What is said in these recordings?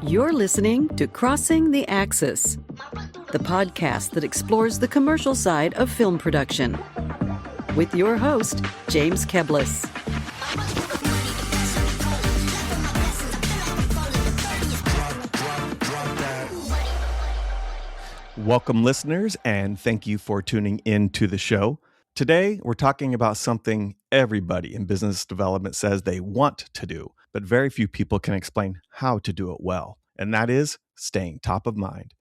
You're listening to Crossing the Axis, the podcast that explores the commercial side of film production, with your host, James Keblis. Welcome, listeners, and thank you for tuning in to the show. Today, we're talking about something everybody in business development says they want to do, but very few people can explain how to do it well, and that is staying top of mind.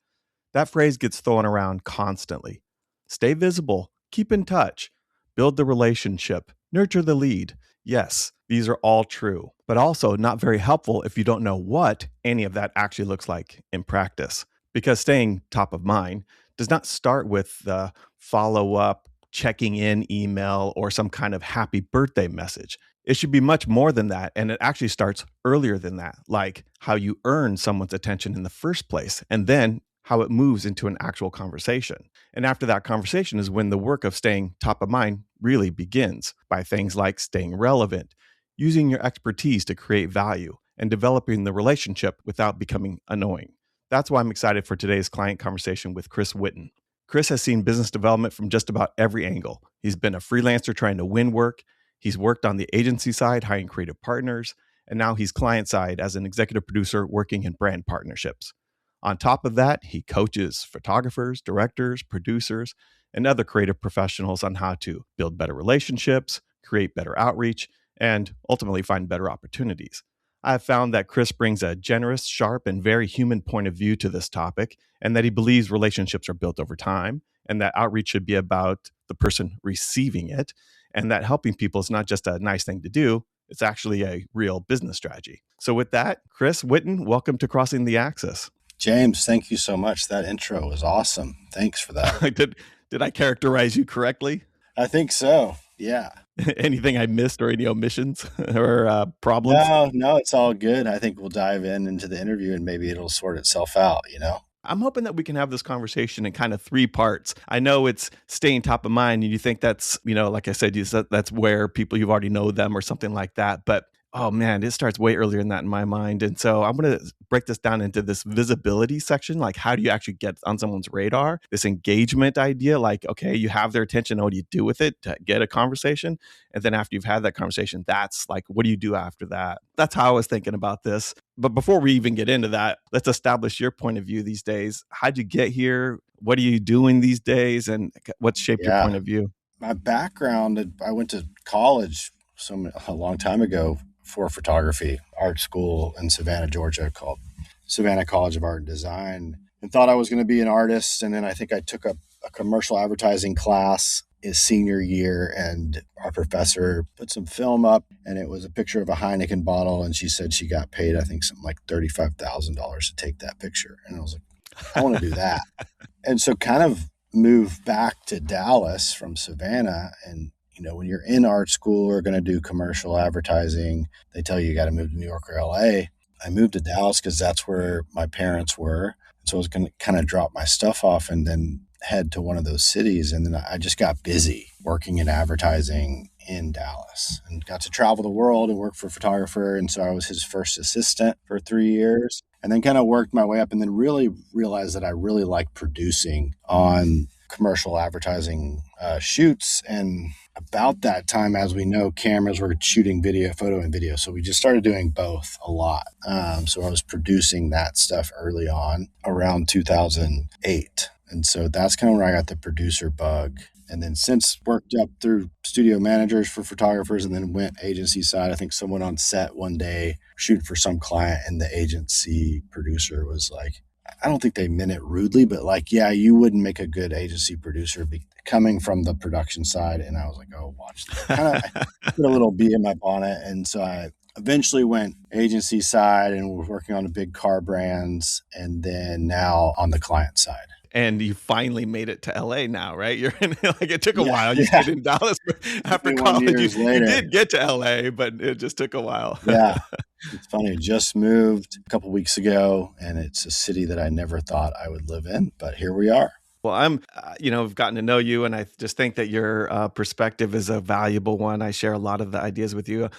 That phrase gets thrown around constantly. Stay visible, keep in touch, build the relationship, nurture the lead. Yes, these are all true, but also not very helpful if you don't know what any of that actually looks like in practice. Because staying top of mind does not start with the follow-up, checking in email, or some kind of happy birthday message. It should be much more than that, and it actually starts earlier than that, like how you earn someone's attention in the first place, and then how it moves into an actual conversation. And after that conversation is when the work of staying top of mind really begins, by things like staying relevant, using your expertise to create value, and developing the relationship without becoming annoying. That's why I'm excited for today's client conversation with Chris Whitten. Chris has seen business development from just about every angle. He's been a freelancer trying to win work. He's worked on the agency side, hiring creative partners, and now he's client side as an executive producer working in brand partnerships. On top of that, he coaches photographers, directors, producers, and other creative professionals on how to build better relationships, create better outreach, and ultimately find better opportunities. I have found that Chris brings a generous, sharp, and very human point of view to this topic, and that he believes relationships are built over time, and that outreach should be about the person receiving it, and that helping people is not just a nice thing to do, it's actually a real business strategy. So with that, Chris Whitten, welcome to Crossing the Axis. James, thank you so much. That intro was awesome. Thanks for that. Did I characterize you correctly? I think so. Yeah. Anything I missed or any omissions or problems? No, it's all good. I think we'll dive into the interview and maybe it'll sort itself out, I'm hoping that we can have this conversation in kind of three parts. I know it's staying top of mind, and you think that's, like I said, that's where people you've already know them or something like that. But oh man, it starts way earlier than that in my mind. And so I'm going to break this down into this visibility section. Like, how do you actually get on someone's radar? This engagement idea, like, okay, you have their attention. What do you do with it to get a conversation? And then after you've had that conversation, that's like, what do you do after that? That's how I was thinking about this. But before we even get into that, let's establish your point of view these days. How'd you get here? What are you doing these days? And what's shaped your point of view? My background, I went to college a long time ago for photography, art school in Savannah, Georgia, called Savannah College of Art and Design, and thought I was going to be an artist. And then I think I took a commercial advertising class his senior year, and our professor put some film up, and it was a picture of a Heineken bottle. And she said she got paid, I think, something like $35,000 to take that picture. And I was like, I want to do that. And so kind of moved back to Dallas from Savannah. And when you're in art school or going to do commercial advertising, they tell you got to move to New York or LA. I moved to Dallas because that's where my parents were. So I was going to kind of drop my stuff off and then head to one of those cities. And then I just got busy working in advertising in Dallas and got to travel the world and work for a photographer. And so I was his first assistant for 3 years, and then kind of worked my way up, and then really realized that I really like producing on commercial advertising shoots. And about that time, as we know, cameras were shooting photo and video. So we just started doing both a lot. So I was producing that stuff early on around 2008. And so that's kind of where I got the producer bug. And then since worked up through studio managers for photographers, and then went agency side. I think someone on set one day shooting for some client, and the agency producer was like, I don't think they meant it rudely, but like, yeah, you wouldn't make a good agency producer coming from the production side. And I was like, oh, watch that. Kind of put a little bee in my bonnet. And so I eventually went agency side and was working on the big car brands, and then now on the client side. And you finally made it to LA now, right? You're in, like, it took a while. You stayed in Dallas after college. You did get to LA, but it just took a while. Yeah. It's funny. I just moved a couple weeks ago, and it's a city that I never thought I would live in, but here we are. Well, I've gotten to know you, and I just think that your perspective is a valuable one. I share a lot of the ideas with you.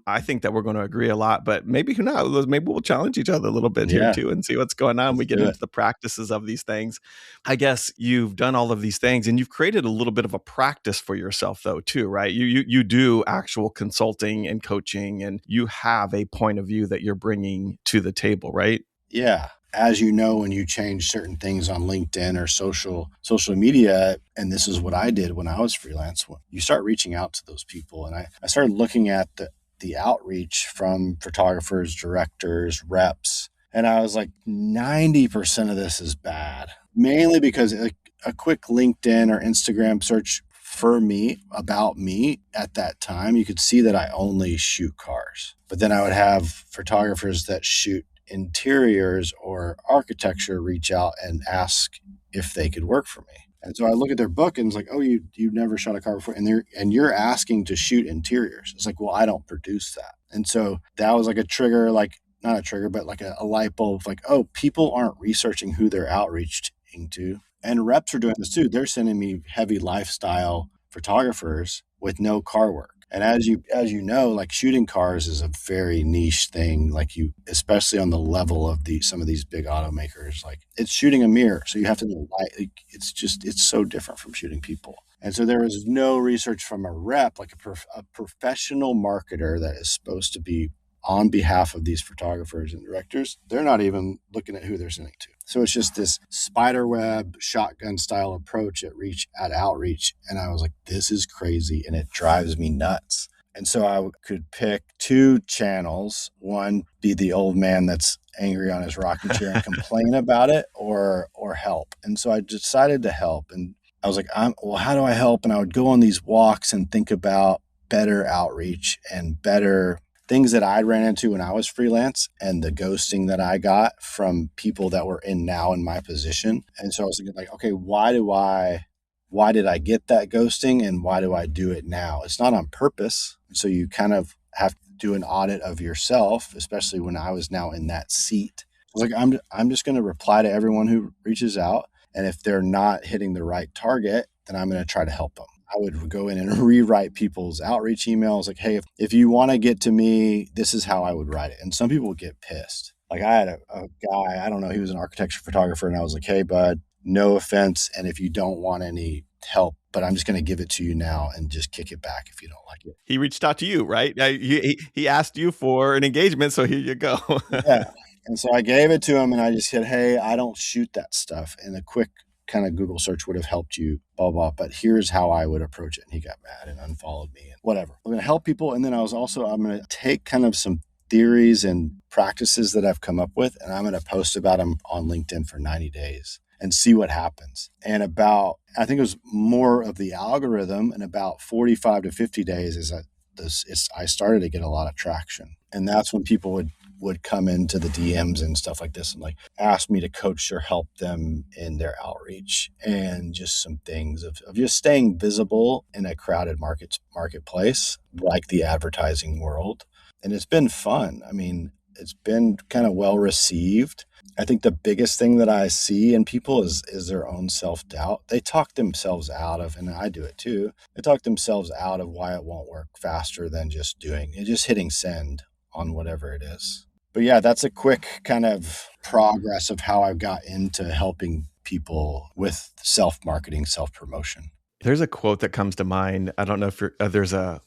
I think that we're going to agree a lot, but maybe who knows? Maybe we'll challenge each other a little bit here Yeah, too, and see what's going on. let's We get do it. into the practices of these things. I guess you've done all of these things, and you've created a little bit of a practice for yourself, though, too, right? You do actual consulting and coaching, and you have a point of view that you're bringing to the table, right? Yeah. As you know, when you change certain things on LinkedIn or social media, and this is what I did when I was freelance, you start reaching out to those people. And I started looking at the outreach from photographers, directors, reps. And I was like, 90% of this is bad, mainly because a quick LinkedIn or Instagram search for me, about me at that time, you could see that I only shoot cars. But then I would have photographers that shoot interiors or architecture reach out and ask if they could work for me. And so I look at their book and it's like, oh, you've never shot a car before, and you're asking to shoot interiors. It's like, well, I don't produce that. And so that was like a trigger, like not a trigger, but like a light bulb, like, oh, people aren't researching who they're outreaching to. And reps are doing this too. They're sending me heavy lifestyle photographers with no car work. And as you know, like shooting cars is a very niche thing. Like especially on the level of some of these big automakers, like it's shooting a mirror. So you have to know light. Like, it's so different from shooting people. And so there was no research from a rep, like a professional marketer that is supposed to be on behalf of these photographers and directors. They're not even looking at who they're sending to. So it's just this spider web shotgun style approach at outreach. And I was like, this is crazy. And it drives me nuts. And so I could pick two channels, one be the old man that's angry on his rocking chair and complain about it, or help. And so I decided to help. And I was like, well, how do I help? And I would go on these walks and think about better outreach and better things that I ran into when I was freelance and the ghosting that I got from people that were in my position. And so I was thinking like, okay, why did I get that ghosting and why do I do it now? It's not on purpose. So you kind of have to do an audit of yourself, especially when I was now in that seat. I was like, I'm just going to reply to everyone who reaches out. And if they're not hitting the right target, then I'm going to try to help them. I would go in and rewrite people's outreach emails. Like, hey, if you want to get to me, this is how I would write it. And some people would get pissed. Like I had a guy, I don't know, he was an architecture photographer. And I was like, hey, bud, no offense. And if you don't want any help, but I'm just going to give it to you now and just kick it back if you don't like it. He reached out to you, right? He asked you for an engagement. So here you go. Yeah. And so I gave it to him and I just said, hey, I don't shoot that stuff. And a quick kind of Google search would have helped you, blah, blah, but here's how I would approach it. And he got mad and unfollowed me and whatever. I'm going to help people. And then I'm going to take kind of some theories and practices that I've come up with, and I'm going to post about them on LinkedIn for 90 days and see what happens. And I think it was more of the algorithm, and about 45 to 50 days I started to get a lot of traction. And that's when people would come into the DMs and stuff like this and like ask me to coach or help them in their outreach, and just some things of just staying visible in a crowded marketplace like the advertising world. And it's been fun. I mean, it's been kind of well received. I think the biggest thing that I see in people is their own self-doubt. They talk themselves out of, and I do it too, they talk themselves out of why it won't work faster than just hitting send on whatever it is. But yeah, that's a quick kind of progress of how I've got into helping people with self-marketing, self-promotion. There's a quote that comes to mind. I don't know if there's a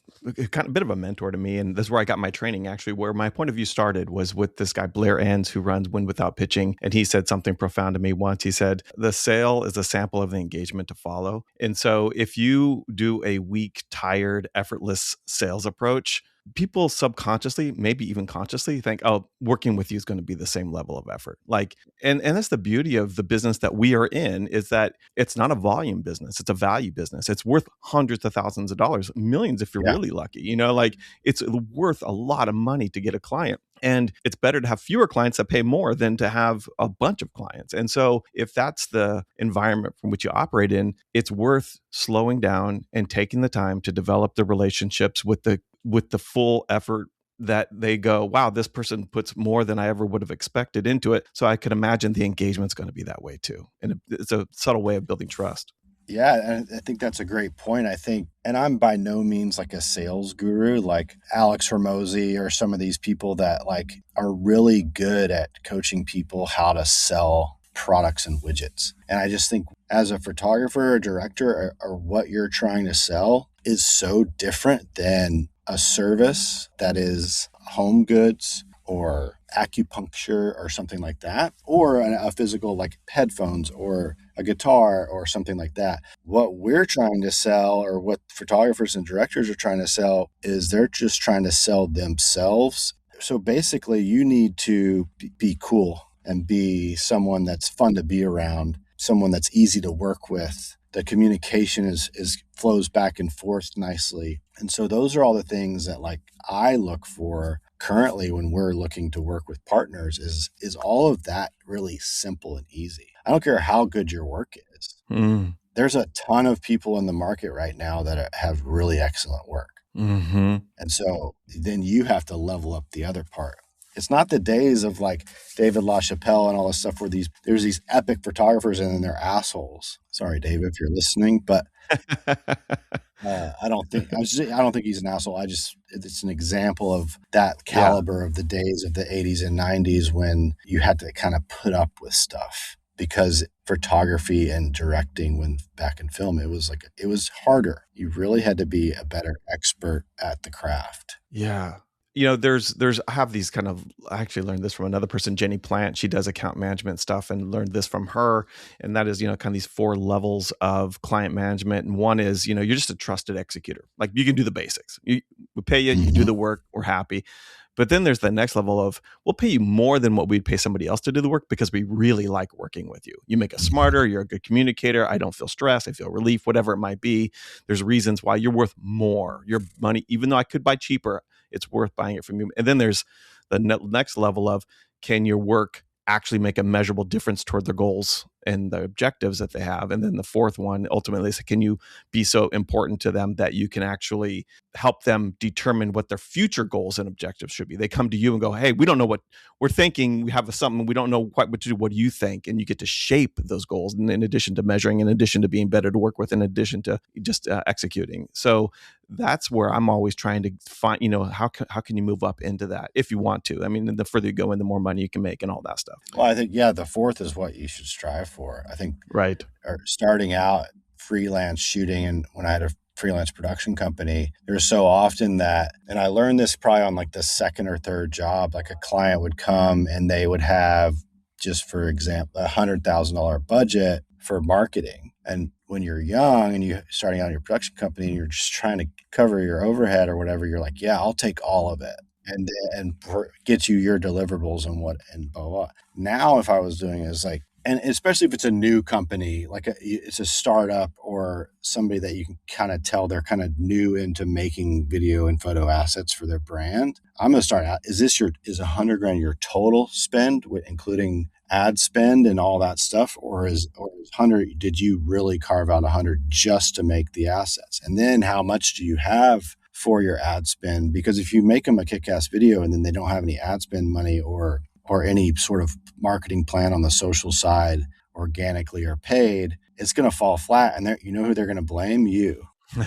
kind of bit of a mentor to me, and this is where I got my training actually, where my point of view started was with this guy, Blair Enns, who runs Win Without Pitching. And he said something profound to me once. He said, the sale is a sample of the engagement to follow. And so if you do a weak, tired, effortless sales approach, people subconsciously, maybe even consciously think, oh, working with you is going to be the same level of effort. Like, and that's the beauty of the business that we are in, is that it's not a volume business. It's a value business. It's worth hundreds of thousands of dollars, millions if you're really lucky, like it's worth a lot of money to get a client. And it's better to have fewer clients that pay more than to have a bunch of clients. And so if that's the environment from which you operate in, it's worth slowing down and taking the time to develop the relationships with the full effort that they go, wow, this person puts more than I ever would have expected into it. So I could imagine the engagement's going to be that way too. And it's a subtle way of building trust. Yeah, and I think that's a great point. I think, and I'm by no means like a sales guru like Alex Hormozy or some of these people that like are really good at coaching people how to sell products and widgets. And I just think as a photographer or director or what you're trying to sell is so different than a service that is home goods or acupuncture or something like that, or a physical like headphones or a guitar or something like that. What we're trying to sell, or what photographers and directors are trying to sell, is they're just trying to sell themselves. So basically, you need to be cool and be someone that's fun to be around, someone that's easy to work with. The communication is flows back and forth nicely. And so those are all the things that like I look for currently when we're looking to work with partners is all of that really simple and easy. I don't care how good your work is. There's a ton of people in the market right now that have really excellent work. And so then you have to level up the other part. It's not the days of like David LaChapelle and all this stuff where there's these epic photographers and then they're assholes. Sorry, Dave, if you're listening, but I don't think he's an asshole. It's an example of that caliber of the days of the 80s and 90s when you had to kind of put up with stuff, because photography and directing when back in film, it was harder. You really had to be a better expert at the craft. Yeah. I have these kind of, I actually learned this from another person, Jenny Plant. She does account management stuff, and learned this from her. And that is, kind of these 4 levels of client management. And one is, you're just a trusted executor. Like you can do the basics. We pay you, you do the work, we're happy. But then there's the next level of, we'll pay you more than what we'd pay somebody else to do the work because we really like working with you. You make us smarter. You're a good communicator. I don't feel stressed. I feel relief, whatever it might be. There's reasons why you're worth more. Your money, even though I could buy cheaper, it's worth buying it from you. And then there's the next level of, can your work actually make a measurable difference toward their goals and the objectives that they have? And then the fourth one ultimately is, can you be so important to them that you can actually help them determine what their future goals and objectives should be? They come to you and go, hey, we don't know what we're thinking. We have something, we don't know quite what to do. What do you think? And you get to shape those goals, and in addition to measuring, in addition to being better to work with, in addition to just executing. So that's where I'm always trying to find, how can you move up into that if you want to? I mean, the further you go in, the more money you can make and all that stuff. Well, I think, the fourth is what you should strive for. I think right. Or starting out freelance shooting, and when I had a freelance production company, there's so often that, and I learned this probably on like the second or third job, like a client would come and they would have, just for example, $100,000 budget for marketing. And when you're young and you're starting out in your production company and you're just trying to cover your overhead or whatever, you're like, yeah, I'll take all of it and get you your deliverables and blah, blah. Now, if I was doing it, it's like, and especially if it's a new company, like it's a startup or somebody that you can kind of tell they're kind of new into making video and photo assets for their brand, I'm going to start out. Is $100,000 your total spend, including ad spend and all that stuff, or is 100? Did you really carve out 100 just to make the assets? And then how much do you have for your ad spend? Because if you make them a kick-ass video and then they don't have any ad spend money or any sort of marketing plan on the social side, organically or paid, it's going to fall flat. And you know who they're going to blame? You.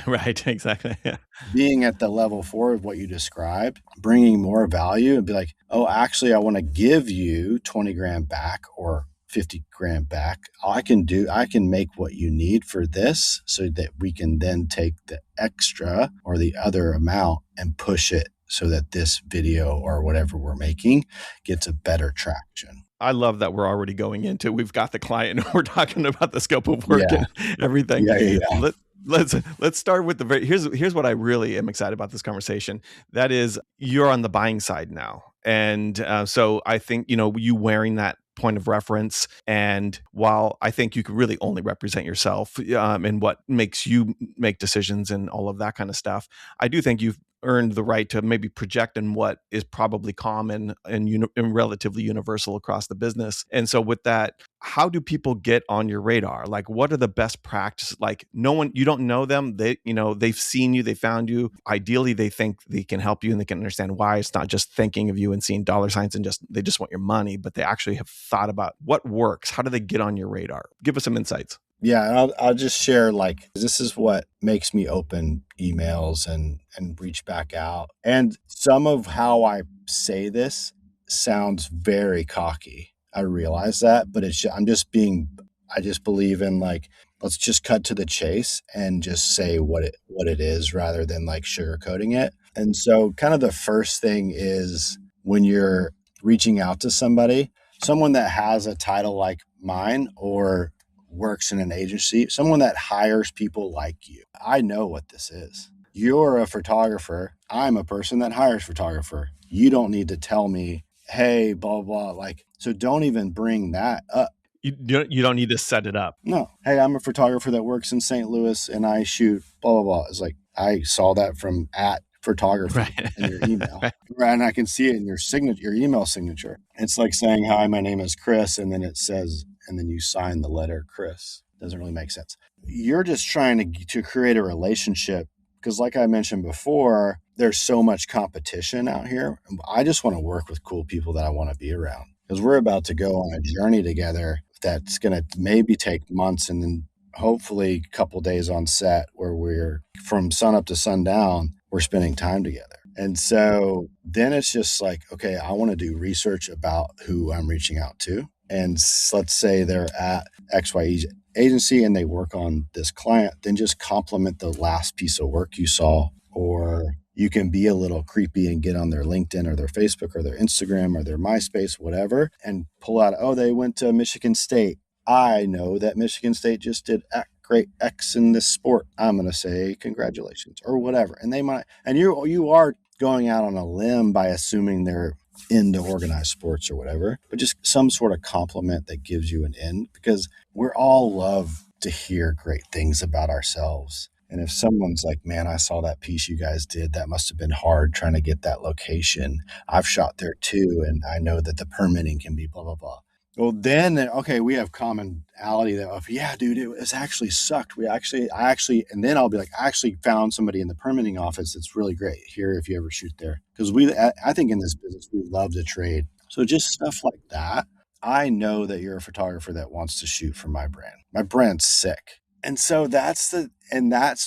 Right, exactly. Yeah. Being at the level 4 of what you described, bringing more value and be like, oh, actually, I want to give you 20 grand back or 50 grand back. I can make what you need for this so that we can then take the extra or the other amount and push it so that this video or whatever we're making gets a better traction. I love that we're already going into, we've got the client and we're talking about the scope of work and everything. Yeah. Let's start with here's what I really am excited about this conversation. That is, you're on the buying side now. And so I think, you wearing that point of reference, and while I think you could really only represent yourself and what makes you make decisions and all of that kind of stuff, I do think you've earned the right to maybe project in what is probably common and relatively universal across the business. And so with that, how do people get on your radar? Like, what are the best practices? Like, no one, you don't know them. They've seen you, they found you. Ideally, they think they can help you and they can understand why. It's not just thinking of you and seeing dollar signs and they just want your money, but they actually have thought about what works. How do they get on your radar? Give us some insights. Yeah, and I'll just share, like, this is what makes me open emails and reach back out. And some of how I say this sounds very cocky. I realize that, but I just believe in, like, let's just cut to the chase and just say what it is rather than like sugarcoating it. And so kind of the first thing is when you're reaching out to someone that has a title like mine or works in an agency, someone that hires people like you. I know what this is. You're a photographer. I'm a person that hires photographer. You don't need to tell me, hey, blah, blah, like, so don't even bring that up. You don't need to set it up. No. Hey, I'm a photographer that works in St. Louis and I shoot blah, blah, blah. It's like, I saw that from @photography in your email. Right. And I can see it in your signature, your email signature. It's like saying, hi, my name is Chris. And then it says, and then you sign the letter Chris. Doesn't really make sense. You're just trying to create a relationship because, like I mentioned before, there's so much competition out here. I just want to work with cool people that I want to be around because we're about to go on a journey together that's going to maybe take months and then hopefully a couple days on set where we're from sun up to sundown, we're spending time together. And so then it's just like, okay, I want to do research about who I'm reaching out to. And let's say they're at XY agency and they work on this client, then just compliment the last piece of work you saw. Or you can be a little creepy and get on their LinkedIn or their Facebook or their Instagram or their MySpace, whatever, and pull out, oh, they went to Michigan State. I know that Michigan State just did great X in this sport. I'm going to say congratulations or whatever. And they might, and you are going out on a limb by assuming they're into organized sports or whatever, but just some sort of compliment that gives you an in, because we're all love to hear great things about ourselves. And if someone's like, man, I saw that piece you guys did, that must have been hard trying to get that location. I've shot there too. And I know that the permitting can be blah, blah, blah. Well, then, okay, we have commonality that, yeah, dude, it actually sucked. And then I'll be like, I actually found somebody in the permitting office that's really great here if you ever shoot there. Because I think in this business, we love to trade. So just stuff like that. I know that you're a photographer that wants to shoot for my brand. My brand's sick. And so that's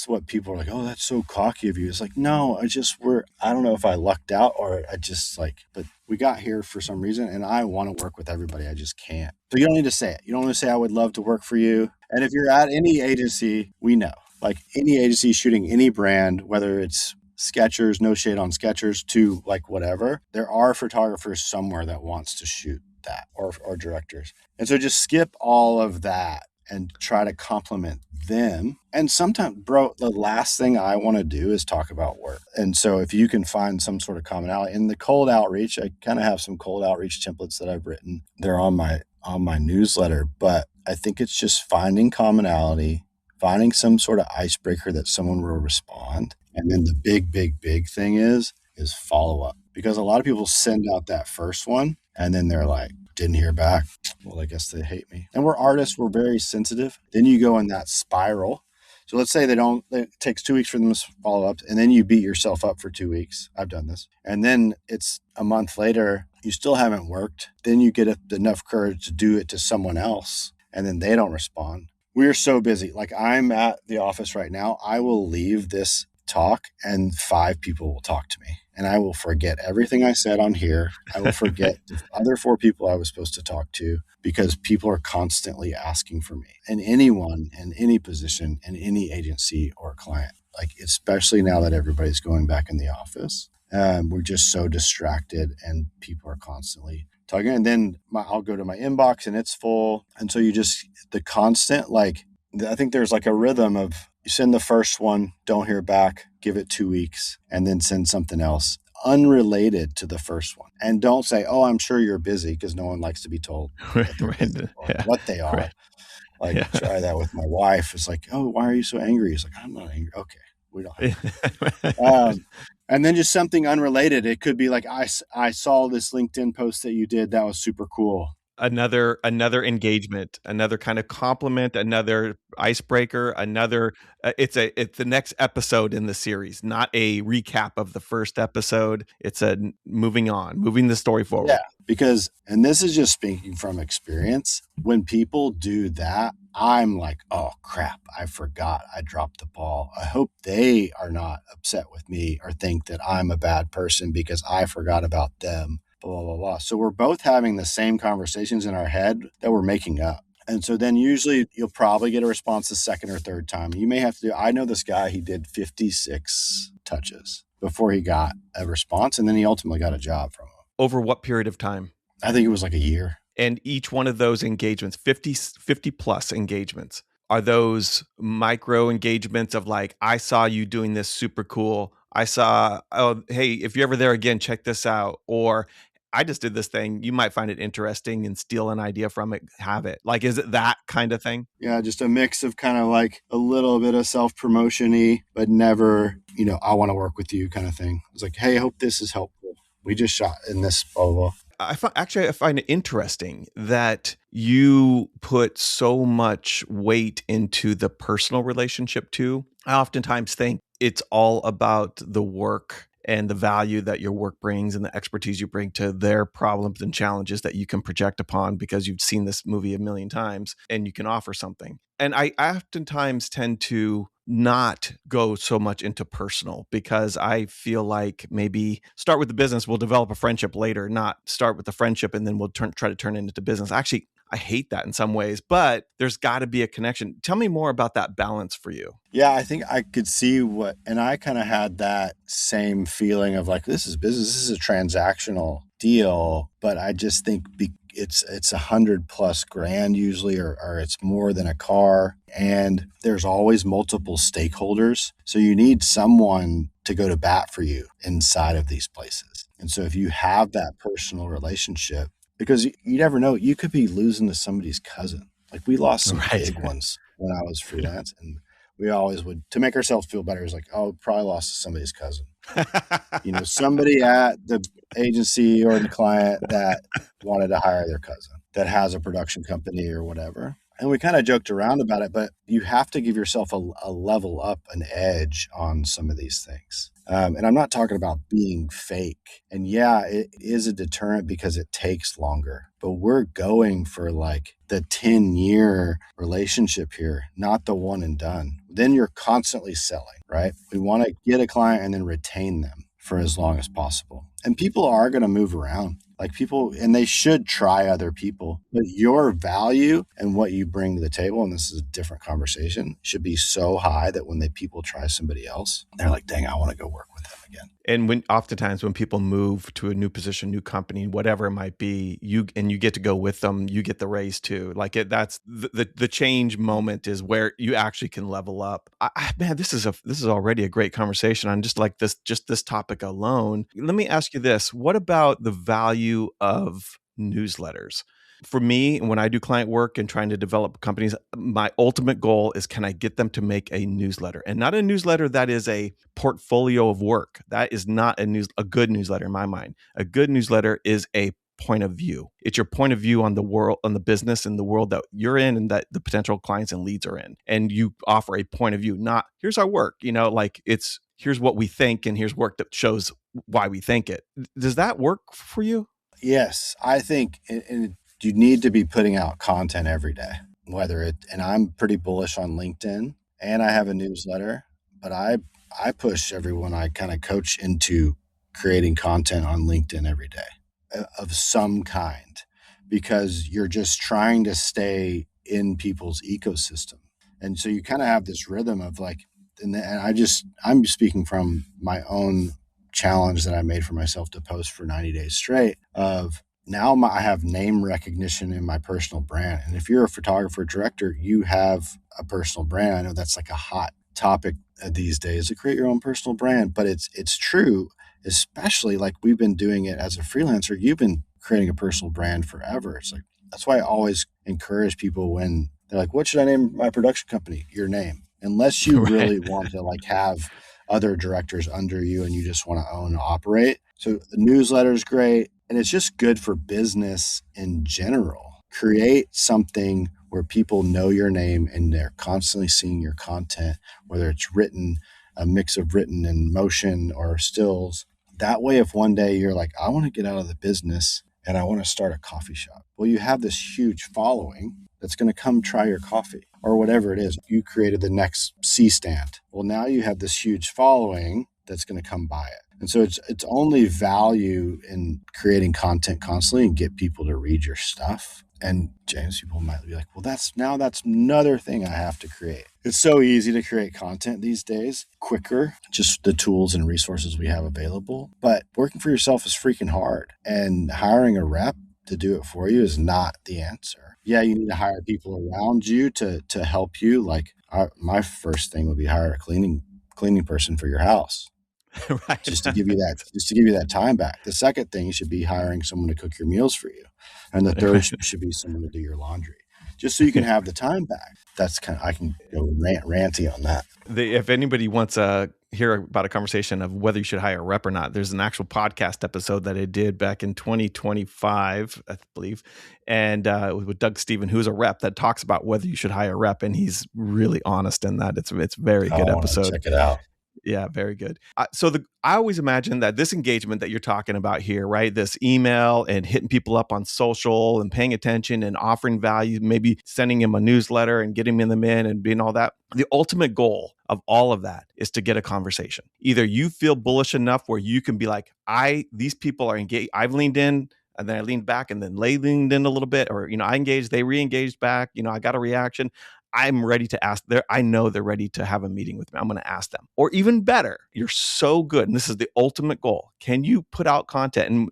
what people are like, oh, that's so cocky of you. It's like, no, I don't know if I lucked out or I just like, but we got here for some reason and I want to work with everybody. I just can't. So you don't need to say it. You don't want to say, I would love to work for you. And if you're at any agency, we know, like any agency shooting any brand, whether it's Skechers, no shade on Skechers, to like whatever, there are photographers somewhere that wants to shoot that or directors. And so just skip all of that and try to compliment them. And sometimes, bro, the last thing I want to do is talk about work. And so if you can find some sort of commonality in the cold outreach, I kind of have some cold outreach templates that I've written. They're on my newsletter, but I think it's just finding commonality, finding some sort of icebreaker that someone will respond. And then the big thing is follow up, because a lot of people send out that first one and then they're like, didn't hear back. Well, I guess they hate me. And we're artists. We're very sensitive. Then you go in that spiral. So let's say it takes 2 weeks for them to follow up, and then you beat yourself up for 2 weeks. I've done this. And then it's a month later, you still haven't worked. Then you get enough courage to do it to someone else, and then they don't respond. We're so busy. Like, I'm at the office right now. I will leave this talk and 5 people will talk to me. And I will forget everything I said on here. I will forget the other 4 people I was supposed to talk to, because people are constantly asking for me. And anyone in any position, in any agency or client, like especially now that everybody's going back in the office, we're just so distracted and people are constantly talking. And then I'll go to my inbox and it's full. And so the constant, like, I think there's like a rhythm of, you send the first one, don't hear back, give it 2 weeks, and then send something else unrelated to the first one. And don't say, oh, I'm sure you're busy, because no one likes to be told what they are. Like, try that with my wife. It's like, oh, why are you so angry? It's like, I'm not angry. Okay, we don't have And then just something unrelated. It could be like, I saw this LinkedIn post that you did. That was super cool. Another engagement, another kind of compliment, another icebreaker, another it's the next episode in the series, not a recap of the first episode. It's a moving on, moving the story forward. Yeah, because, and this is just speaking from experience, when people do that, I'm like, oh crap, I forgot, I dropped the ball. I hope they are not upset with me or think that I'm a bad person because I forgot about them, blah, blah, blah. So we're both having the same conversations in our head that we're making up. And so then usually you'll probably get a response the second or third time. You may have to do, I know this guy, he did 56 touches before he got a response. And then he ultimately got a job from him. Over what period of time? I think it was like a year. And each one of those engagements, 50 plus engagements, are those micro engagements of like, I saw you doing this super cool. I saw, oh, hey, if you're ever there again, check this out. Or I just did this thing. You might find it interesting and steal an idea from it, have it. Like, is it that kind of thing? Yeah, just a mix of kind of like a little bit of self-promotion-y, but never, I want to work with you kind of thing. It's like, hey, I hope this is helpful. We just shot in this, blah, blah, blah. I find it interesting that you put so much weight into the personal relationship too. I oftentimes think it's all about the work and the value that your work brings and the expertise you bring to their problems and challenges that you can project upon because you've seen this movie a million times and you can offer something. And I oftentimes tend to not go so much into personal because I feel like maybe start with the business, we'll develop a friendship later, not start with the friendship and then we'll try to turn it into business. Actually, I hate that in some ways, but there's got to be a connection. Tell me more about that balance for you. Yeah, I think I could see and I kind of had that same feeling of like, this is business, this is a transactional deal, but I just think it's $100,000+ usually, or it's more than a car. And there's always multiple stakeholders. So you need someone to go to bat for you inside of these places. And so if you have that personal relationship, because you never know, you could be losing to somebody's cousin. Like we lost some big ones when I was freelance, and we always would, to make ourselves feel better, is like, oh, probably lost to somebody's cousin. Somebody at the agency or the client that wanted to hire their cousin that has a production company or whatever. And we kind of joked around about it, but you have to give yourself a level up, an edge on some of these things. And I'm not talking about being fake. And yeah, it is a deterrent because it takes longer. But we're going for like the 10-year relationship here, not the one and done. Then you're constantly selling, right? We want to get a client and then retain them for as long as possible. And people are going to move around. Like people, and they should try other people, but your value and what you bring to the table, and this is a different conversation, should be so high that when people try somebody else, they're like, dang, I want to go work with them again. And oftentimes when people move to a new position, new company, whatever it might be, you get to go with them, you get the raise too. Like that's the change moment is where you actually can level up. Man, this is already a great conversation on just this topic alone. Let me ask you this: what about the value of newsletters? For me, when I do client work and trying to develop companies, my ultimate goal is, can I get them to make a newsletter? And not a newsletter that is a portfolio of work. That is not a good newsletter in my mind. A good newsletter is a point of view. It's your point of view on the world, on the business and the world that you're in and that the potential clients and leads are in. And you offer a point of view, not here's our work, like it's here's what we think and here's work that shows why we think it. Does that work for you? Yes, I think you need to be putting out content every day, and I'm pretty bullish on LinkedIn and I have a newsletter, but I push everyone I kind of coach into creating content on LinkedIn every day of some kind, because you're just trying to stay in people's ecosystem. And so you kind of have this rhythm of like, I'm speaking from my own challenge that I made for myself to post for 90 days straight of, now I have name recognition in my personal brand. And if you're a photographer director, you have a personal brand. I know that's like a hot topic these days, to create your own personal brand, but it's true, especially like we've been doing it as a freelancer. You've been creating a personal brand forever. It's like, that's why I always encourage people when they're like, what should I name my production company? Your name. Unless you really want to like have other directors under you and you just want to own and operate. So the newsletter is great, and it's just good for business in general. Create something where people know your name and they're constantly seeing your content, whether it's written, a mix of written and motion or stills. That way, if one day you're like, I want to get out of the business and I want to start a coffee shop. Well, you have this huge following that's going to come try your coffee or whatever it is. You created the next C-stand. Well, now you have this huge following that's going to come buy it. And so it's only value in creating content constantly and get people to read your stuff. And James, people might be like, well, that's another thing I have to create. It's so easy to create content these days, quicker, just the tools and resources we have available. But working for yourself is freaking hard. And hiring a rep to do it for you is not the answer. Yeah, you need to hire people around you to help you. Like my first thing would be hire a cleaning person for your house. Right. Just to give you that time back. The second thing should be hiring someone to cook your meals for you. And the third should be someone to do your laundry, just so you can have the time back. That's I can go ranty on that. If anybody wants to hear about a conversation of whether you should hire a rep or not, there's an actual podcast episode that I did back in 2025, I believe. And with Doug Steven, who's a rep, that talks about whether you should hire a rep. And he's really honest in that. It's a very good episode. Check it out. Yeah, very good. So I always imagine that this engagement that you're talking about here, right? This email and hitting people up on social and paying attention and offering value, maybe sending them a newsletter and getting them in and doing all that. The ultimate goal of all of that is to get a conversation. Either you feel bullish enough where you can be like, these people are engaged. I've leaned in, and then I leaned back, and then they leaned in a little bit, or, I engaged, they re-engaged back. I got a reaction. I'm ready to ask. I know they're ready to have a meeting with me. I'm going to ask them. Or even better, you're so good, and this is the ultimate goal. Can you put out content? And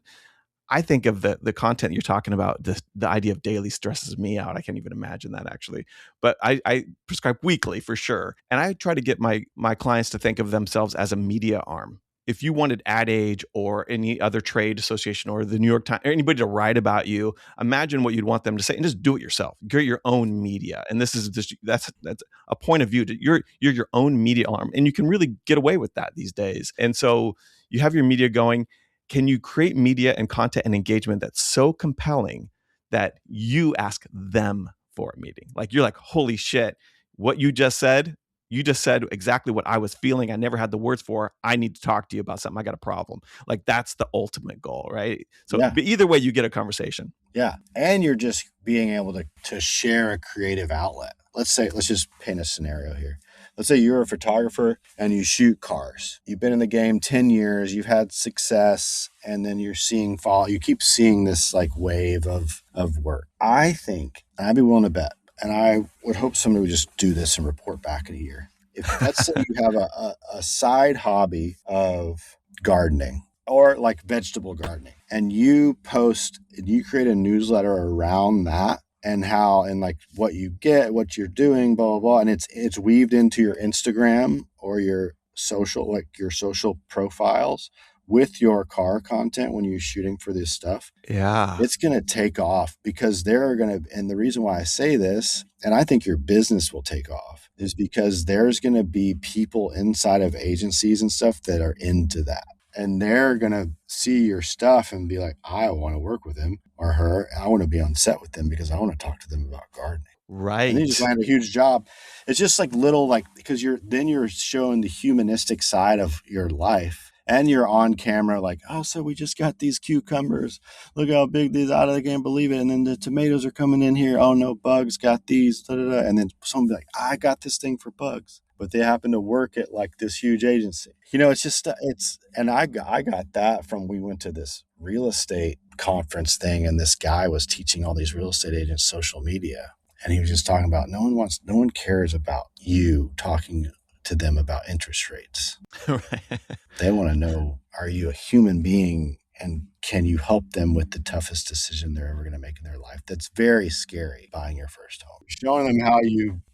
I think of the content you're talking about, the idea of daily stresses me out. I can't even imagine that, actually. But I prescribe weekly for sure. And I try to get my clients to think of themselves as a media arm. If you wanted Ad Age or any other trade association or the New York Times or anybody to write about you, imagine what you'd want them to say and just do it yourself. Create your own media. And this is just that's a point of view. You're your own media arm, and you can really get away with that these days. And so you have your media going. Can you create media and content and engagement that's so compelling that you ask them for a meeting? Like you're like, holy shit, what you just said exactly what I was feeling. I never had the words for. I need to talk to you about something. I got a problem. Like that's the ultimate goal, right? So But either way, you get a conversation. Yeah. And you're just being able to share a creative outlet. Let's just paint a scenario here. Let's say you're a photographer and you shoot cars. You've been in the game 10 years, you've had success, and then you keep seeing this like wave of work. I think, and I'd be willing to bet, and I would hope somebody would just do this and report back in a year. If let's say you have a side hobby of gardening or like vegetable gardening, and you create a newsletter around that and like what you get, what you're doing, blah, blah, blah. And it's weaved into your Instagram or your social profiles with your car content when you're shooting for this stuff. Yeah. It's going to take off because and the reason why I say this, and I think your business will take off, is because there's going to be people inside of agencies and stuff that are into that. And they're going to see your stuff and be like, I want to work with him or her. I want to be on set with them because I want to talk to them about gardening. Right. And then you just land a huge job. It's just like because you're showing the humanistic side of your life. And you're on camera like, oh, so we just got these cucumbers. Look how big these are. I can't believe it. And then the tomatoes are coming in here. Oh, no, bugs got these. Da, da, da. And then someone be like, I got this thing for bugs. But they happen to work at like this huge agency. It's just, and I got that from, we went to this real estate conference thing. And this guy was teaching all these real estate agents social media. And he was just talking about no one cares about you talking to them about interest rates. Right. They want to know, are you a human being and can you help them with the toughest decision they're ever going to make in their life? That's very scary, buying your first home. Showing them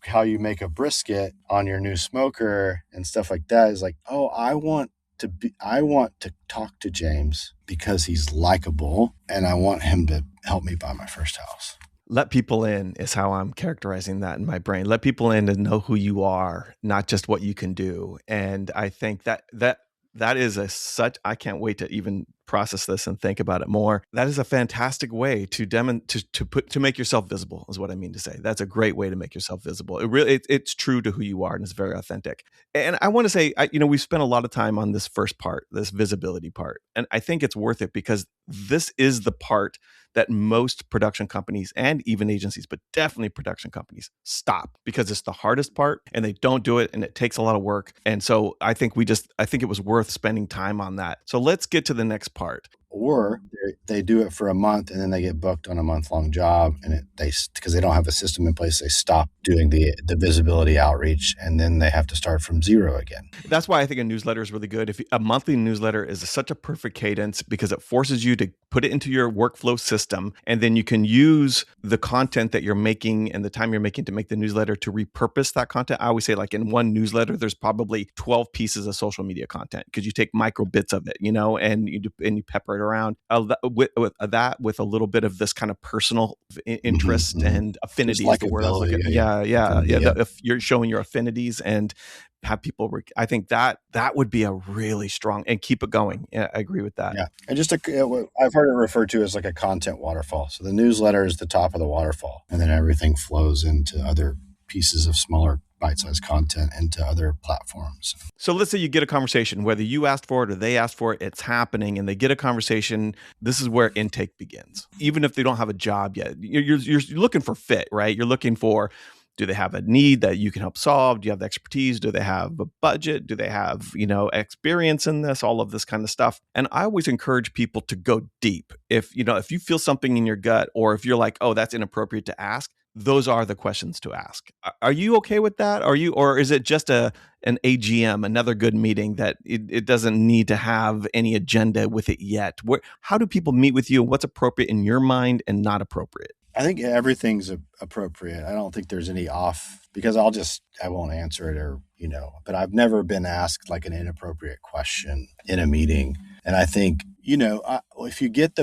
how you make a brisket on your new smoker and stuff like that is like, oh, I want to talk to James because he's likable and I want him to help me buy my first house. let people in is how I'm characterizing that in my brain. Let people in and know who you are, not just what you can do. And I think that is I can't wait to even process this and think about it more. That is a fantastic way to make yourself visible, is what I mean to say. That's a great way to make yourself visible. It's true to who you are, and it's very authentic. And I want to say, we've spent a lot of time on this first part, this visibility part, and I think it's worth it because this is the part that most production companies and even agencies, but definitely production companies, stop because it's the hardest part and they don't do it and it takes a lot of work. And so I think it was worth spending time on that. So let's get to the next part. Or they do it for a month and then they get booked on a month-long job, and because they don't have a system in place, they stop doing the visibility outreach, and then they have to start from zero again. That's why I think a newsletter is really good. A monthly newsletter is such a perfect cadence because it forces you to put it into your workflow system, and then you can use the content that you're making and the time you're making to make the newsletter to repurpose that content. I always say, like, in one newsletter, there's probably 12 pieces of social media content because you take micro bits of it, and you pepper it around with a little bit of this kind of personal interest and affinity is the word I was looking at. Yeah. If you're showing your affinities and have people, I think that would be a really strong, and keep it going. Yeah, I agree with that. Yeah. And I've heard it referred to as like a content waterfall. So the newsletter is the top of the waterfall, and then everything flows into other pieces of smaller bite-sized content into other platforms. So let's say you get a conversation, whether you asked for it or they asked for it, it's happening, and they get a conversation. This is where intake begins. Even if they don't have a job yet, you're looking for fit, right? You're looking for, do they have a need that you can help solve? Do you have the expertise? Do they have a budget? Do they have, experience in this? All of this kind of stuff. And I always encourage people to go deep. If you feel something in your gut, or if you're like, oh, that's inappropriate to ask, those are the questions to ask. Are you okay with that? Or is it just an AGM, another good meeting that it doesn't need to have any agenda with it yet? How do people meet with you? What's appropriate in your mind and not appropriate? I think everything's appropriate. I don't think there's any off, because I won't answer it, but I've never been asked like an inappropriate question in a meeting. And I think, if you get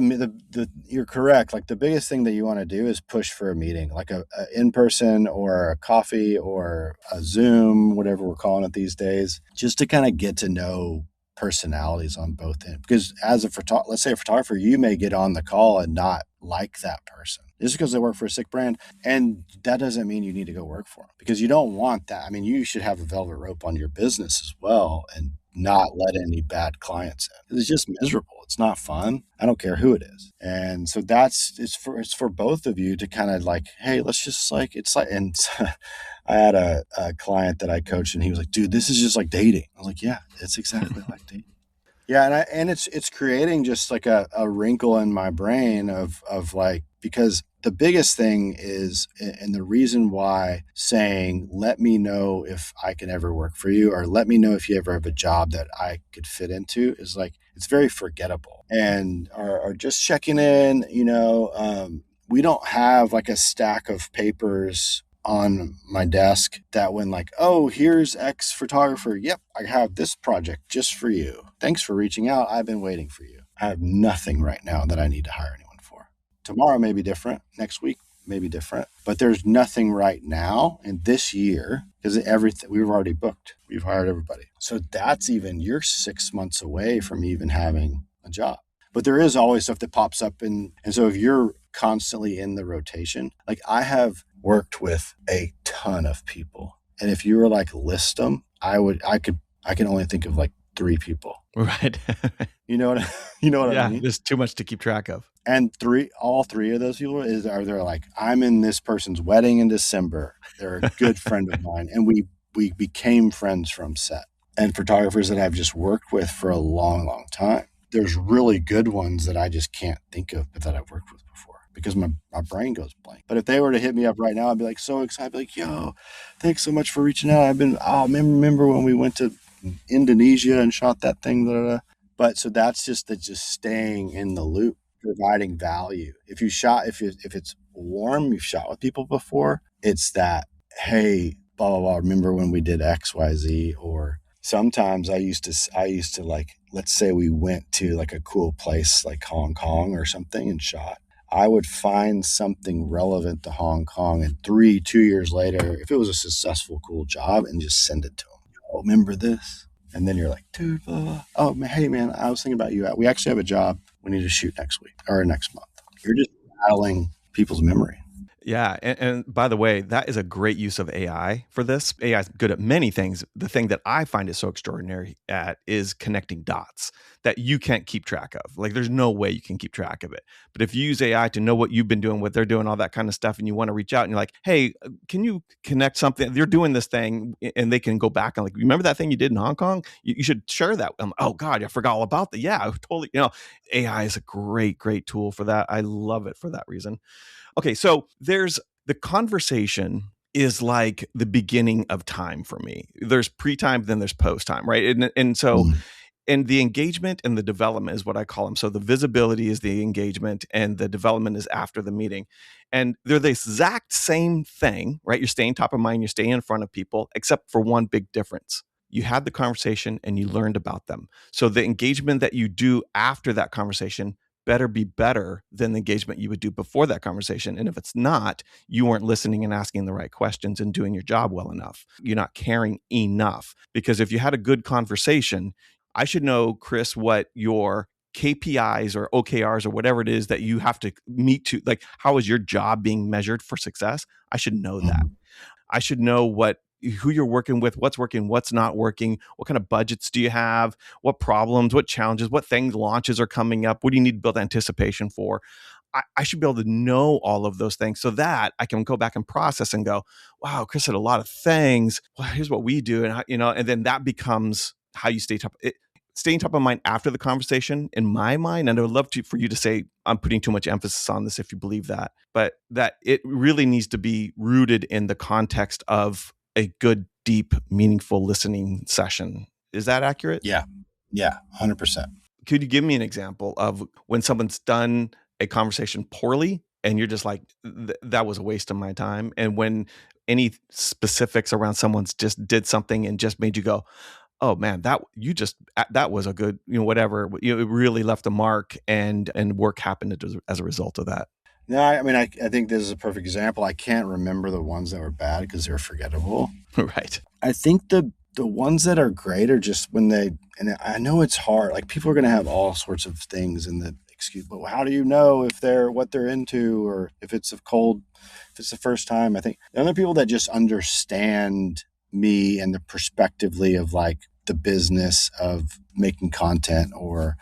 you're correct. Like, the biggest thing that you want to do is push for a meeting, like a in-person or a coffee or a Zoom, whatever we're calling it these days, just to kind of get to know personalities on both ends. Because as let's say a photographer, you may get on the call and not like that person just because they work for a sick brand. And that doesn't mean you need to go work for them, because you don't want that. I mean, you should have a velvet rope on your business as well and not let any bad clients in. It's just miserable. It's not fun. I don't care who it is. And so it's for both of you to kind of like, hey, let's just like, it's like, and I had a client that I coached, and he was like, dude, this is just like dating. I was like, yeah, it's exactly like dating. Yeah. And it's creating just like a wrinkle in my brain of like, because the biggest thing is, and the reason why saying, let me know if I can ever work for you, or let me know if you ever have a job that I could fit into, is like, it's very forgettable. And are just checking in, we don't have like a stack of papers on my desk that when like, oh, here's X photographer. Yep, I have this project just for you. Thanks for reaching out. I've been waiting for you. I have nothing right now that I need to hire anyone for. Tomorrow may be different. Next week may be different. But there's nothing right now in this year, because everything we've already booked. We've hired everybody. So you're 6 months away from even having a job. But there is always stuff that pops up. And so if you're constantly in the rotation, like, I have worked with a ton of people. And if you were like, list them, I can only think of like 3 people. Right. You know what I mean? Yeah, there's too much to keep track of. And all three of those people they're like, I'm in this person's wedding in December. They're a good friend of mine. And we became friends from set. And photographers that I've just worked with for a long, long time. There's really good ones that I just can't think of, but that I've worked with before, because my brain goes blank. But if they were to hit me up right now, I'd be like so excited. I'd be like, yo, thanks so much for reaching out. Remember when we went to Indonesia and shot that thing? Blah, blah, blah. But so that's just staying in the loop, providing value. If it's warm, you've shot with people before, it's that, hey, blah, blah, blah, remember when we did X, Y, Z? Or sometimes I used to like, let's say we went to like a cool place like Hong Kong or something and shot. I would find something relevant to Hong Kong and 2 years later, if it was a successful, cool job, and just send it to them. Oh, remember this? And then you're like, dude, blah, blah. Oh, man, hey, man, I was thinking about you. We actually have a job we need to shoot next week or next month. You're just rattling people's memory. Yeah. And by the way, that is a great use of AI for this. AI is good at many things. The thing that I find it so extraordinary at is connecting dots that you can't keep track of. Like there's no way you can keep track of it. But if you use AI to know what you've been doing, what they're doing, all that kind of stuff, and you want to reach out and you're like, hey, can you connect something? You're doing this thing, and they can go back and like, remember that thing you did in Hong Kong? You should share that. Oh God, I forgot all about that. Yeah, I totally, AI is a great, great tool for that. I love it for that reason. Okay, so there's the conversation is like the beginning of time for me. There's pre-time, then there's post-time, right? And so and the engagement and the development is what I call them. So the visibility is the engagement and the development is after the meeting. And they're the exact same thing, right? You're staying top of mind, you're staying in front of people, except for one big difference. You had the conversation and you learned about them. So the engagement that you do after that conversation better be better than the engagement you would do before that conversation. And if it's not, you weren't listening and asking the right questions and doing your job well enough. You're not caring enough. Because if you had a good conversation, I should know, Chris, what your KPIs or OKRs or whatever it is that you have to meet to, like, how is your job being measured for success? I should know that. I should know who you're working with, what's working, what's not working, what kind of budgets do you have, what problems, what challenges, what things, launches are coming up, what do you need to build anticipation for? I should be able to know all of those things so that I can go back and process and go, wow, Chris said a lot of things. Well, here's what we do. And, and then that becomes how you staying top of mind after the conversation in my mind. And I would love for you to say, I'm putting too much emphasis on this if you believe that, but that it really needs to be rooted in the context of a good, deep, meaningful listening session. Is that accurate? Yeah. 100%. Could you give me an example of when someone's done a conversation poorly and you're just like, that was a waste of my time? And when any specifics around someone's just did something and just made you go, oh man, that was a good, whatever, it really left a mark and work happened as a result of that. No, I mean, I think this is a perfect example. I can't remember the ones that were bad because they're forgettable. Right. I think the ones that are great are just and I know it's hard. Like people are going to have all sorts of things in the excuse, but how do you know if what they're into or if it's the first time? I think the other people that just understand me and the perspectively of like the business of making content or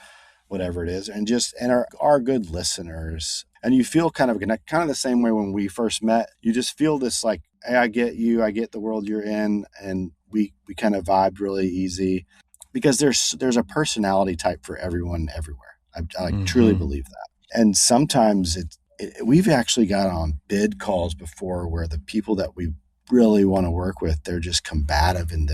whatever it is, and are good listeners. And you feel kind of the same way when we first met. You just feel this like, hey, I get you, I get the world you're in, and we kind of vibed really easy because there's a personality type for everyone everywhere. I truly believe that. And sometimes we've actually got on bid calls before where the people that we really want to work with, they're just combative in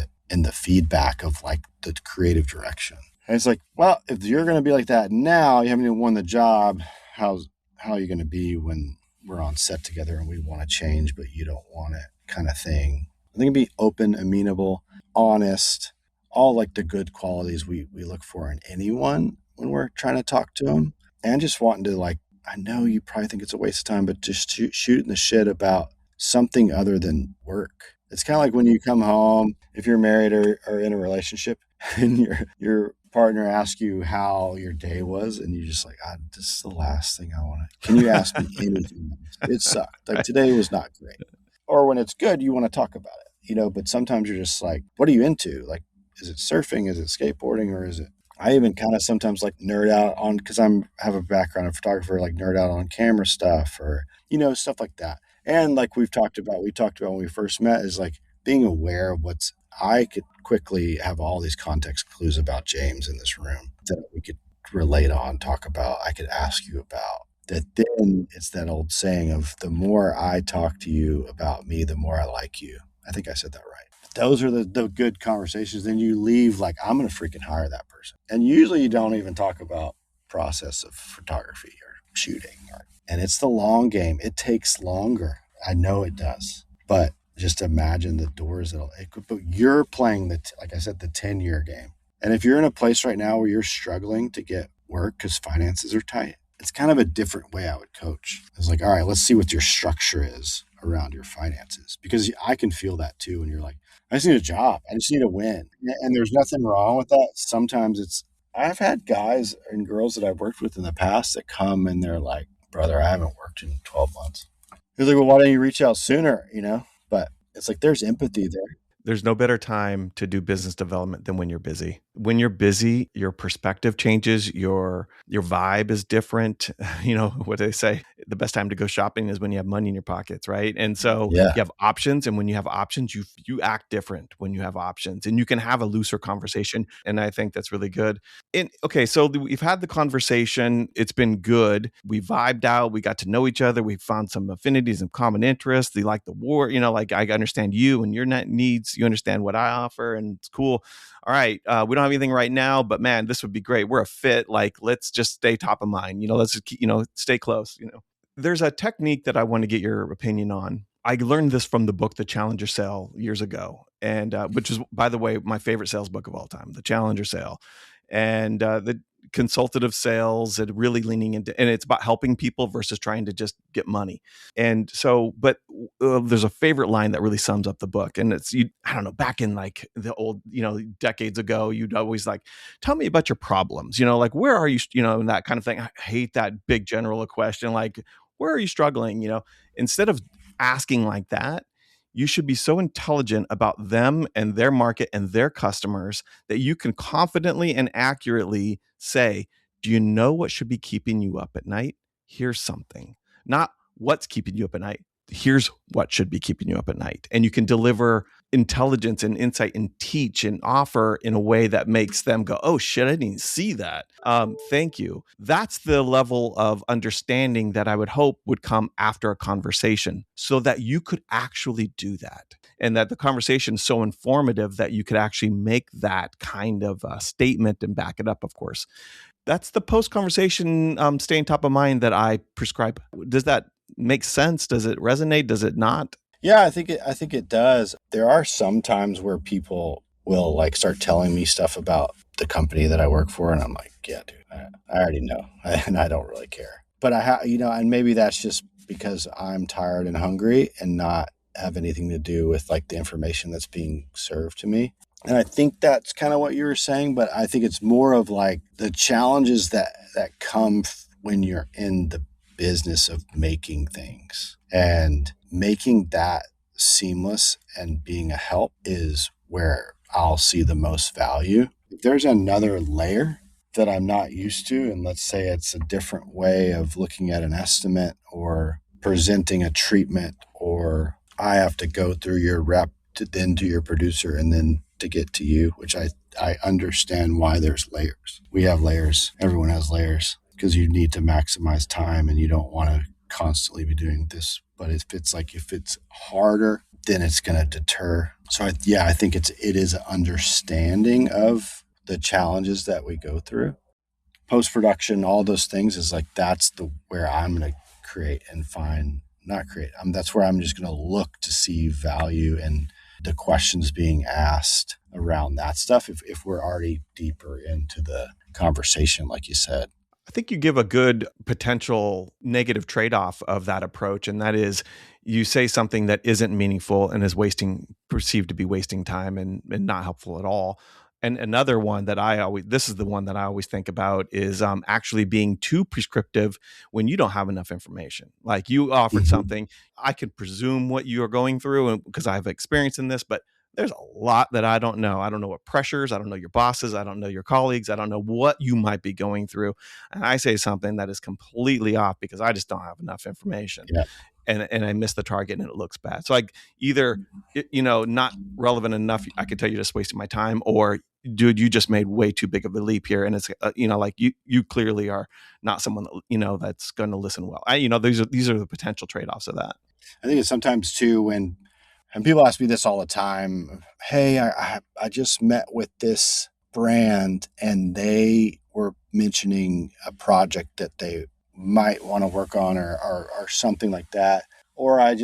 the feedback of like the creative direction. And it's like, well, if you're going to be like that now, you haven't even won the job. How are you going to be when we're on set together and we want to change, but you don't want it, kind of thing? I think it'd be open, amenable, honest, all like the good qualities we look for in anyone when we're trying to talk to them, and just wanting to like, I know you probably think it's a waste of time, but just shooting the shit about something other than work. It's kind of like when you come home, if you're married or in a relationship, and your partner asks you how your day was, and you're just like, this is the last thing I want to. Can you ask me anything else? It sucked. Like today was not great. Or when it's good, you want to talk about it, but sometimes you're just like, what are you into? Like, is it surfing? Is it skateboarding? Or is it, I even kind of sometimes like nerd out on, because have a background of photographer, like nerd out on camera stuff or, stuff like that. And like we talked about when we first met, is like being aware of I could quickly have all these context clues about James in this room that we could relate on, talk about, I could ask you about. That then it's that old saying of the more I talk to you about me, the more I like you. I think I said that right. Those are the good conversations. Then you leave like, I'm going to freaking hire that person. And usually you don't even talk about process of photography or shooting. And it's the long game. It takes longer. I know it does. But just imagine the doors but you're playing like I said, the 10-year game. And if you're in a place right now where you're struggling to get work because finances are tight, it's kind of a different way I would coach. It's like, all right, let's see what your structure is around your finances, because I can feel that too. And you're like, I just need a job. I just need a win. And there's nothing wrong with that. Sometimes I've had guys and girls that I've worked with in the past that come and they're like, brother, I haven't worked in 12 months. He's like, well, why don't you reach out sooner? But it's like, there's empathy there. There's no better time to do business development than when you're busy. When you're busy, your perspective changes, your vibe is different. You know what they say, the best time to go shopping is when you have money in your pockets, right? And so Yeah. you have options, and when you have options, you act different when you have options, and you can have a looser conversation. And I think that's really good. And okay, so we've had the conversation. It's been good. We vibed out. We got to know each other. We found some affinities and common interests. You like the war, like I understand you and your needs. You understand what I offer, and it's cool. All right, we don't have anything right now, but man, this would be great. We're a fit. Like, let's just stay top of mind. Let's just keep, stay close. There's a technique that I want to get your opinion on. I learned this from the book, The Challenger Sale, years ago, and which is, by the way, my favorite sales book of all time, The Challenger Sale. And the consultative sales and really leaning into, and it's about helping people versus trying to just get money. And so, but there's a favorite line that really sums up the book. And it's, I don't know, back in like the old, decades ago, you'd always like, tell me about your problems, like, where are you, and that kind of thing. I hate that big general question. Like, where are you struggling? Instead of asking like that, you should be so intelligent about them and their market and their customers that you can confidently and accurately say, do you know what should be keeping you up at night? Here's something. Not what's keeping you up at night. Here's what should be keeping you up at night. And you can deliver intelligence and insight and teach and offer in a way that makes them go, oh shit, I didn't see that. Thank you. That's the level of understanding that I would hope would come after a conversation, so that you could actually do that. And that the conversation is so informative that you could actually make that kind of statement and back it up, of course. That's the post-conversation staying top of mind that I prescribe. Does that make sense? Does it resonate? Does it not? Yeah, I think it does. There are some times where people will like start telling me stuff about the company that I work for, and I'm like, yeah, dude, I already know, and I don't really care. But and maybe that's just because I'm tired and hungry and not have anything to do with like the information that's being served to me. And I think that's kind of what you were saying, but I think it's more of like the challenges that come when you're in the business of making things, and making that seamless and being a help is where I'll see the most value. If there's another layer that I'm not used to, and let's say it's a different way of looking at an estimate or presenting a treatment, or I have to go through your rep to then to your producer and then to get to you, which I understand why there's layers. We have layers. Everyone has layers, because you need to maximize time and you don't want to constantly be doing this. But if it's harder, then it's going to deter. So I think it is an understanding of the challenges that we go through. Post-production, all those things is like, that's where I'm going to create and find, not create. That's where I'm just going to look to see value in the questions being asked around that stuff. If we're already deeper into the conversation, like you said. I think you give a good potential negative trade-off of that approach, and that is you say something that isn't meaningful and is perceived to be wasting time and not helpful at all. And another one that this is the one that I always think about is actually being too prescriptive when you don't have enough information. Like, you offered something, I could presume what you are going through because I have experience in this, but there's a lot that I don't know. I don't know what pressures, I don't know your bosses, I don't know your colleagues, I don't know what you might be going through. And I say something that is completely off because I just don't have enough information. Yeah. And I miss the target and it looks bad. So like, either, not relevant enough, I could tell you're just wasting my time, or dude, you just made way too big of a leap here. And it's, like you clearly are not someone that, that's going to listen well. These are the potential trade-offs of that. I think it's sometimes too, and people ask me this all the time. Hey, I just met with this brand and they were mentioning a project that they might want to work on or something like that. Or I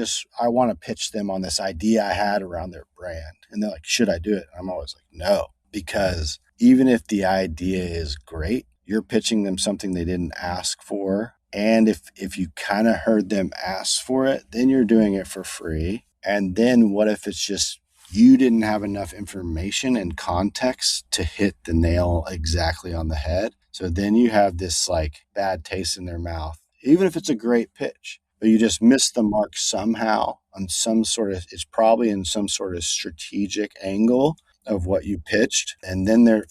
want to pitch them on this idea I had around their brand. And they're like, should I do it? I'm always like, no, because even if the idea is great, you're pitching them something they didn't ask for. And if you kind of heard them ask for it, then you're doing it for free. And then what if it's just you didn't have enough information and context to hit the nail exactly on the head? So then you have this like bad taste in their mouth, even if it's a great pitch, but you just missed the mark somehow on some sort of, it's probably in some sort of strategic angle of what you pitched. And then they're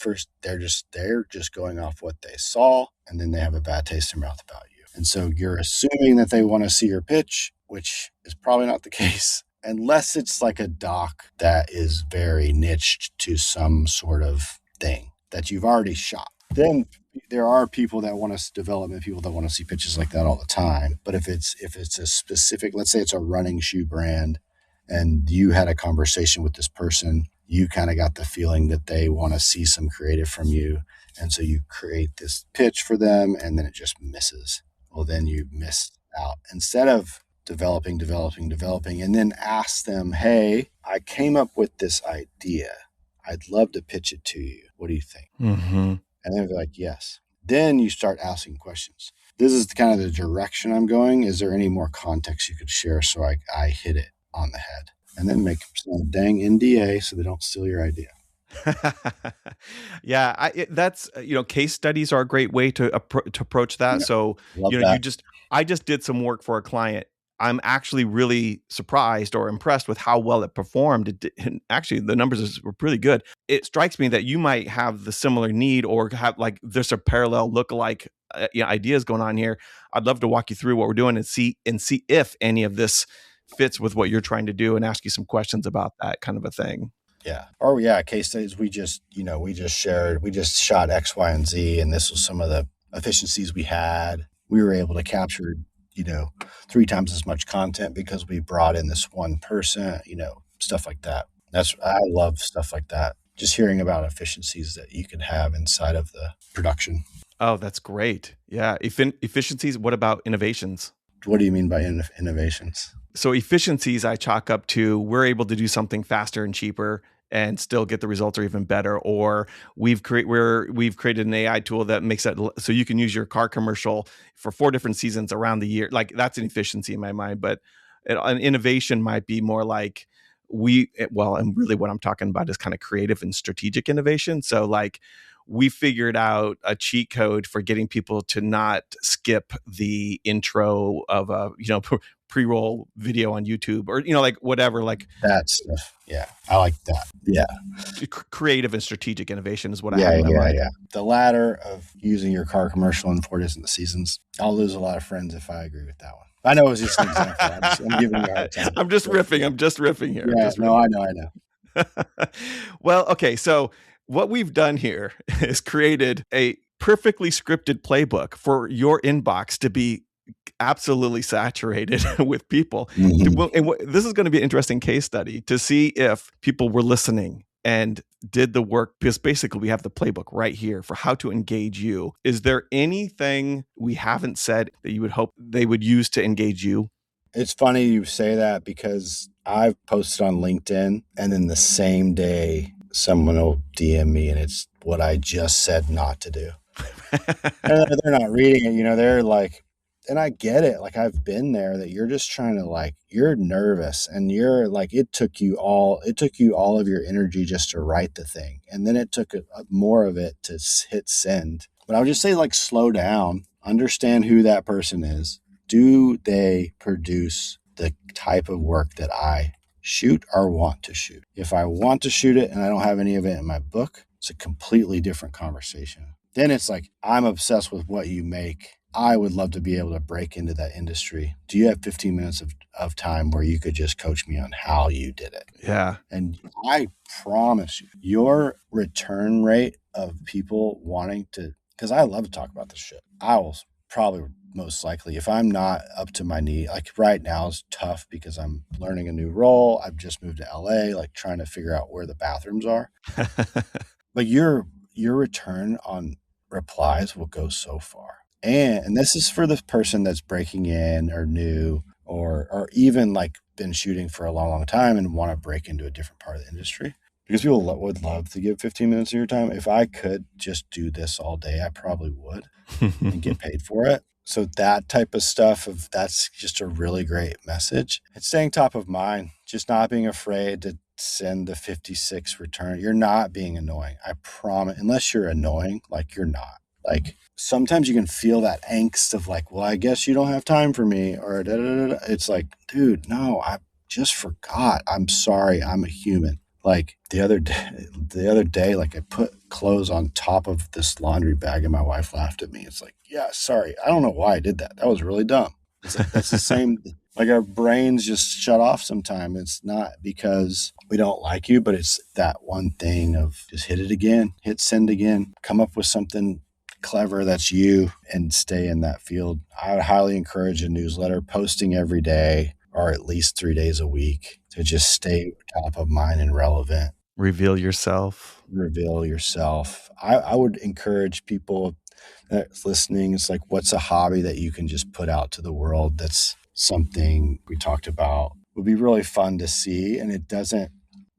just going off what they saw. And then they have a bad taste in their mouth about you. And so you're assuming that they want to see your pitch, which is probably not the case, unless it's like a doc that is very niched to some sort of thing that you've already shot. Then there are people that want to development people that want to see pitches like that all the time. But if it's a specific, let's say it's a running shoe brand, and you had a conversation with this person, you kind of got the feeling that they want to see some creative from you. And so you create this pitch for them and then it just misses. Well, then you missed out. Instead of developing, and then ask them, hey, I came up with this idea. I'd love to pitch it to you. What do you think? Mm-hmm. And then they're like, yes. Then you start asking questions. This is kind of the direction I'm going. Is there any more context you could share so I hit it on the head? And then make them sign a dang NDA so they don't steal your idea. Yeah, that's case studies are a great way to approach that. Yeah, so love that. I just did some work for a client. I'm actually really surprised or impressed with how well it performed. And actually, the numbers were pretty good. It strikes me that you might have the similar need or have like there's a parallel lookalike ideas going on here. I'd love to walk you through what we're doing and see if any of this fits with what you're trying to do and ask you some questions about that kind of a thing. Yeah. Oh yeah. Case studies. We just shot X, Y, and Z, and this was some of the efficiencies we had. We were able to capture, 3 times as much content because we brought in this one person, stuff like that. I love stuff like that. Just hearing about efficiencies that you could have inside of the production. Oh, that's great. Yeah. Efficiencies. What about innovations? What do you mean by innovations? So efficiencies I chalk up to we're able to do something faster and cheaper and still get the results or even better. Or we've created an AI tool that makes that so you can use your car commercial for 4 different seasons around the year. Like that's an efficiency in my mind. But an innovation might be more like and really what I'm talking about is kind of creative and strategic innovation. So like we figured out a cheat code for getting people to not skip the intro of a pre-roll video on YouTube or like whatever, like that stuff. Yeah, I like that. Yeah, creative and strategic innovation is what I have in my mind. Yeah. The latter of using your car commercial in 4 different seasons. I'll lose a lot of friends if I agree with that one. I know it was just an example. I'm giving you a hard time. I'm just riffing here. Yeah, I know. Well, okay, so what we've done here is created a perfectly scripted playbook for your inbox to be absolutely saturated with people. Mm-hmm. And this is going to be an interesting case study to see if people were listening and did the work, because basically we have the playbook right here for how to engage you. Is there anything we haven't said that you would hope they would use to engage you? It's funny you say that because I've posted on LinkedIn and then the same day someone will DM me and it's what I just said not to do. And they're not reading it, they're like, and I get it. Like I've been there that you're just trying to you're nervous and you're like, it took you all of your energy just to write the thing. And then it took more of it to hit send. But I would just say slow down, understand who that person is. Do they produce the type of work that I shoot or want to shoot? If I want to shoot it and I don't have any of it in my book, it's a completely different conversation. Then it's like, I'm obsessed with what you make. I would love to be able to break into that industry. Do you have 15 minutes of time where you could just coach me on how you did it? Yeah. And I promise you, your return rate of people wanting to, because I love to talk about this shit. I will probably most likely, if I'm not up to my knee, like right now is tough because I'm learning a new role. I've just moved to LA, trying to figure out where the bathrooms are. But your return on replies will go so far. And this is for the person that's breaking in or new or even been shooting for a long, long time and want to break into a different part of the industry. because people would love to give 15 minutes of your time. If I could just do this all day, I probably would and get paid for it. So that type of stuff, that's just a really great message. It's staying top of mind, just not being afraid to send the 56 return. You're not being annoying. I promise, unless you're annoying, like you're not. Like sometimes you can feel that angst of like, well, I guess you don't have time for me, or da, da, da, da. It's like, dude, no, I just forgot. I'm sorry. I'm a human. Like the other day, like I put clothes on top of this laundry bag and my wife laughed at me. It's like, yeah, sorry. I don't know why I did that. That was really dumb. It's like, that's the same. Like our brains just shut off sometimes. It's not because we don't like you, but it's that one thing of just hit it again, hit send again, come up with something clever that's you and stay in that field. I would highly encourage a newsletter, posting every day or at least 3 days a week to just stay top of mind and relevant. Reveal yourself. I would encourage people that's listening. It's like, what's a hobby that you can just put out to the world? That's something we talked about would be really fun to see. And it doesn't,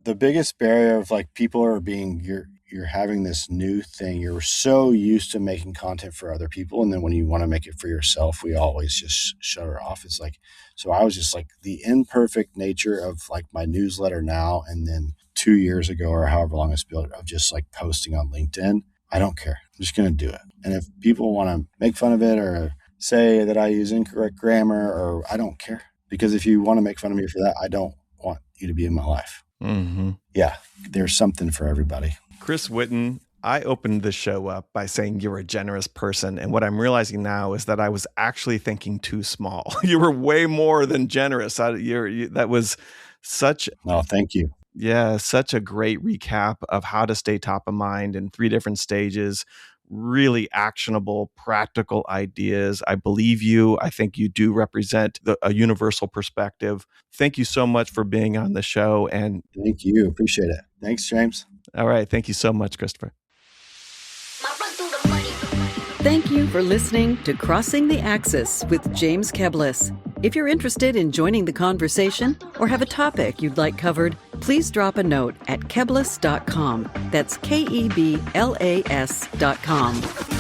the biggest barrier of like people are being, you're having this new thing. You're so used to making content for other people. And then when you want to make it for yourself, we always just shut it off. It's like, so I was just like the imperfect nature of like my newsletter now. And then 2 years ago or however long it's built of just like posting on LinkedIn. I don't care. I'm just going to do it. And if people want to make fun of it or say that I use incorrect grammar, or I don't care, because if you want to make fun of me for that, I don't want you to be in my life. Mm-hmm. Yeah. There's something for everybody. Chris Whitten, I opened the show up by saying you're a generous person. And what I'm realizing now is that I was actually thinking too small. You were way more than generous. That was such... Oh, thank you. Yeah, such a great recap of how to stay top of mind in 3 different stages. Really actionable, practical ideas. I believe you. I think you do represent a universal perspective. Thank you so much for being on the show. And thank you. Appreciate it. Thanks, James. All right. Thank you so much, Christopher. Thank you for listening to Crossing the Axis with James Keblis. If you're interested in joining the conversation or have a topic you'd like covered, please drop a note at keblis.com. That's KEBLAS.com.